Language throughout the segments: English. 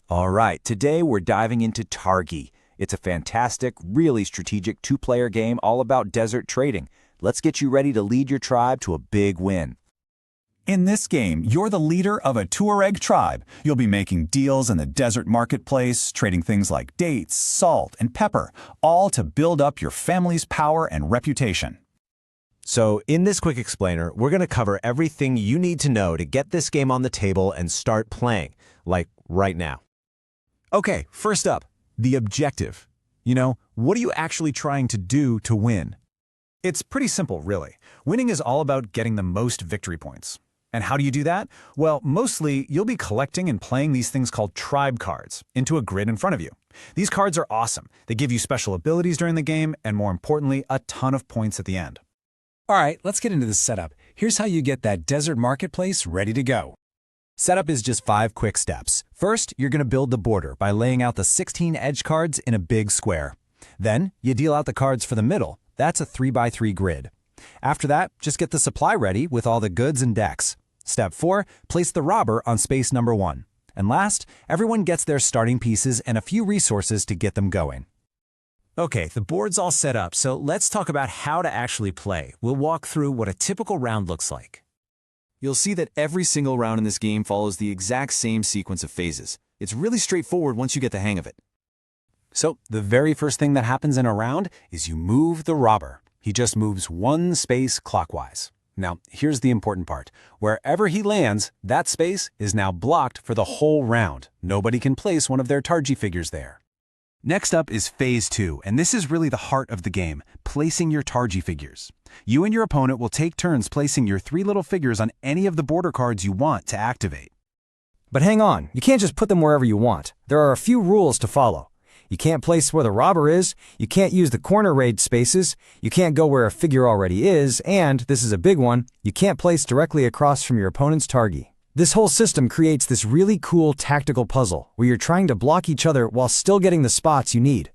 All right, today we're diving into Targi. It's a fantastic, really strategic two-player game all about desert trading. Let's get you ready to lead your tribe to a big win. In this game, you're the leader of a Tuareg tribe. You'll be making deals in the desert marketplace, trading things like dates, salt, and pepper, all to build up your family's power and reputation. So in this quick explainer, we're going to cover everything you need to know to get this game on the table and start playing, like right now. Okay, first up, the objective. What are you actually trying to do to win? It's pretty simple, really. Winning is all about getting the most victory points. And how do you do that? Well, mostly you'll be collecting and playing these things called tribe cards into a grid in front of you. These cards are awesome. They give you special abilities during the game and, more importantly, a ton of points at the end. All right, let's get into the setup. Here's how you get that desert marketplace ready to go. Setup is just 5 quick steps. First, you're going to build the border by laying out the 16 edge cards in a big square. Then, you deal out the cards for the middle. That's a 3x3 grid. After that, just get the supply ready with all the goods and decks. Step 4, place the robber on space number 1. And last, everyone gets their starting pieces and a few resources to get them going. Okay, the board's all set up, so let's talk about how to actually play. We'll walk through what a typical round looks like. You'll see that every single round in this game follows the exact same sequence of phases. It's really straightforward once you get the hang of it. So, the very first thing that happens in a round is you move the robber. He just moves 1 space clockwise. Now, here's the important part. Wherever he lands, that space is now blocked for the whole round. Nobody can place one of their Targi figures there. Next up is Phase 2, and this is really the heart of the game, placing your Targi figures. You and your opponent will take turns placing your 3 little figures on any of the border cards you want to activate. But hang on, you can't just put them wherever you want. There are a few rules to follow. You can't place where the robber is, you can't use the corner raid spaces, you can't go where a figure already is, and, this is a big one, you can't place directly across from your opponent's Targi. This whole system creates this really cool tactical puzzle where you're trying to block each other while still getting the spots you need.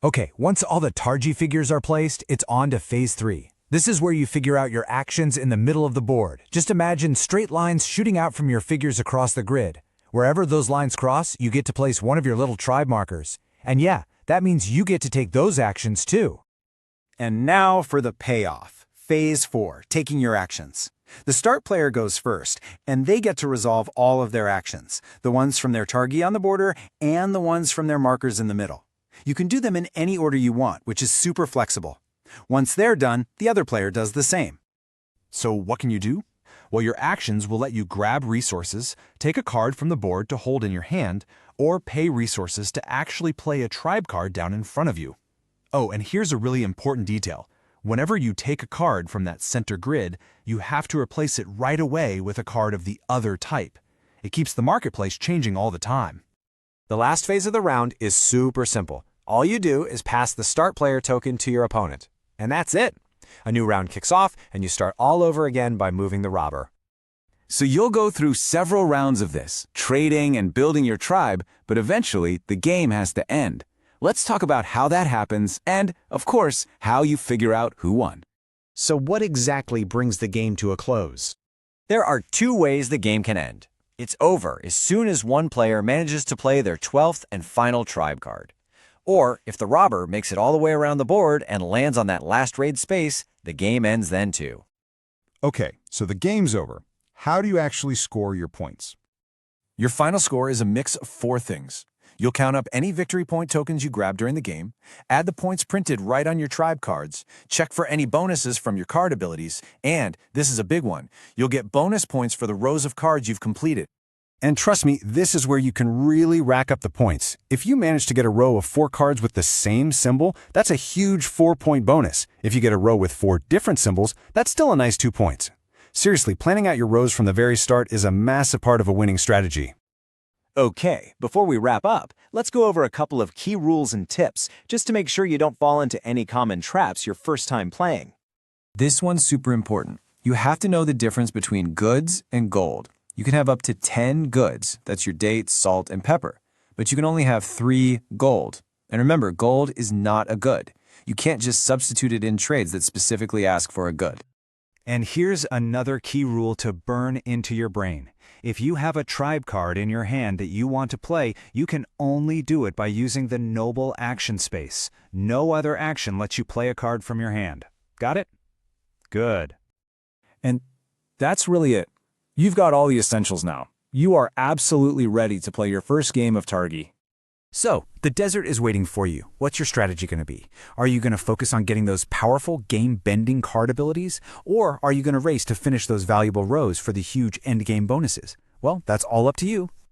Okay, once all the Targi figures are placed, it's on to Phase 3. This is where you figure out your actions in the middle of the board. Just imagine straight lines shooting out from your figures across the grid. Wherever those lines cross, you get to place one of your little tribe markers. And yeah, that means you get to take those actions too. And now for the payoff. Phase 4, taking your actions. The start player goes first, and they get to resolve all of their actions, the ones from their Targi on the border and the ones from their markers in the middle. You can do them in any order you want, which is super flexible. Once they're done, the other player does the same. So what can you do? Well, your actions will let you grab resources, take a card from the board to hold in your hand, or pay resources to actually play a tribe card down in front of you. Oh, and here's a really important detail. Whenever you take a card from that center grid, you have to replace it right away with a card of the other type. It keeps the marketplace changing all the time. The last phase of the round is super simple. All you do is pass the start player token to your opponent. And that's it. A new round kicks off, and you start all over again by moving the robber. So you'll go through several rounds of this, trading and building your tribe, but eventually the game has to end. Let's talk about how that happens and, of course, how you figure out who won. So what exactly brings the game to a close? There are 2 ways the game can end. It's over as soon as one player manages to play their 12th and final tribe card. Or, if the robber makes it all the way around the board and lands on that last raid space, the game ends then too. Okay, so the game's over. How do you actually score your points? Your final score is a mix of 4 things. You'll count up any victory point tokens you grab during the game, add the points printed right on your tribe cards, check for any bonuses from your card abilities, and, this is a big one, you'll get bonus points for the rows of cards you've completed. And trust me, this is where you can really rack up the points. If you manage to get a row of 4 cards with the same symbol, that's a huge 4-point bonus. If you get a row with 4 different symbols, that's still a nice 2 points. Seriously, planning out your rows from the very start is a massive part of a winning strategy. Okay, before we wrap up, let's go over a couple of key rules and tips, just to make sure you don't fall into any common traps your first time playing. This one's super important. You have to know the difference between goods and gold. You can have up to 10 goods, that's your dates, salt, and pepper, but you can only have 3 gold. And remember, gold is not a good. You can't just substitute it in trades that specifically ask for a good. And here's another key rule to burn into your brain. If you have a tribe card in your hand that you want to play, you can only do it by using the Noble action space. No other action lets you play a card from your hand. Got it? Good. And that's really it. You've got all the essentials now. You are absolutely ready to play your first game of Targi. So, the desert is waiting for you. What's your strategy going to be? Are you going to focus on getting those powerful game-bending card abilities? Or are you going to race to finish those valuable rows for the huge endgame bonuses? Well, that's all up to you.